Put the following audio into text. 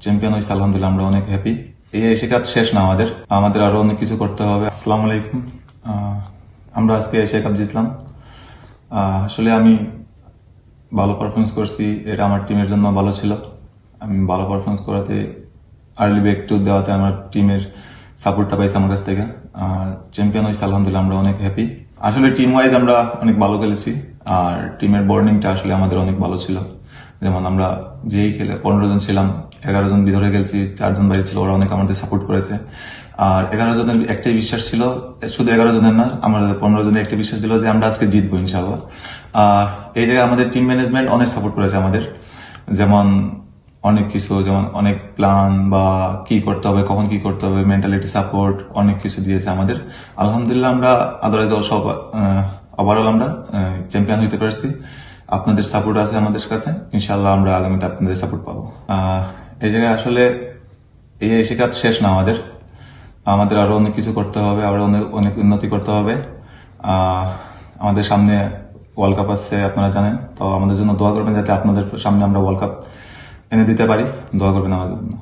Champion হয়েছে আলহামদুলিল্লাহ, আমরা অনেক হ্যাপি। এই এশিয়া কাপ শেষ না, আমাদের আমাদের আরো অনেক কিছু করতে হবে। আসসালামু আলাইকুম। আমরা আজকে এশিয়া কাপ জিতলাম। আসলে আমি ভালো পারফরমেন্স করছি, এটা আমার টিমের জন্য ভালো ছিল। আমি ভালো পারফরমেন্স করাতে আর্লি ব্রেক টু দেওয়াতে আমার টিমের সাপোর্টটা পাইছে আমার কাছ থেকে। আর চ্যাম্পিয়ন হয়েছে আলহামদুলিল্লাহ, আমরা অনেক হ্যাপি। আসলে টিম ওয়াইজ আমরা অনেক ভালো খেলেছি, আর টিমের বর্নিংটা আসলে আমাদের অনেক ভালো ছিল। যেমন আমরা যেই খেলে 15 জন ছিলাম, 11 জন ভিতরে খেলছি, 4 জন বাইরে ছিল, ওরা অনেক আমাদের সাপোর্ট করেছে। আর 11 জনের একটাই বিশ্বাস ছিল, শুধু 11 জনের না, আমাদের 15 জনের একটা বিশ্বাস ছিল যে আমরা আজকে জিতবো ইনশাআল্লাহ। এই জায়গায় আমাদের টিম ম্যানেজমেন্ট অনেক সাপোর্ট করেছে আমাদের। যেমন অনেক কিছু, যেমন অনেক প্ল্যান বা কি করতে হবে, কখন কি করতে হবে, মেন্টালিটি সাপোর্ট অনেক কিছু দিয়েছে আমাদের। আলহামদুলিল্লাহ আমরা আদালত সব ওভারঅল আমরা চ্যাম্পিয়ন হইতে পারছি। আপনাদের সাপোর্ট আছে আমাদের কাছে, ইনশাল্লাহ আমরা আগামীতে আপনাদের সাপোর্ট পাবো। এই জায়গায় আসলে এই এশিয়া কাপ শেষ না, আমাদের আমাদের আরো অনেক কিছু করতে হবে, আরো অনেক অনেক উন্নতি করতে হবে। আমাদের সামনে ওয়ার্ল্ড কাপ আছে, আপনারা জানেন। তো আমাদের জন্য দোয়া করবেন যাতে আপনাদের সামনে আমরা ওয়ার্ল্ড কাপ এনে দিতে পারি। দোয়া করবেন আমাদের জন্য।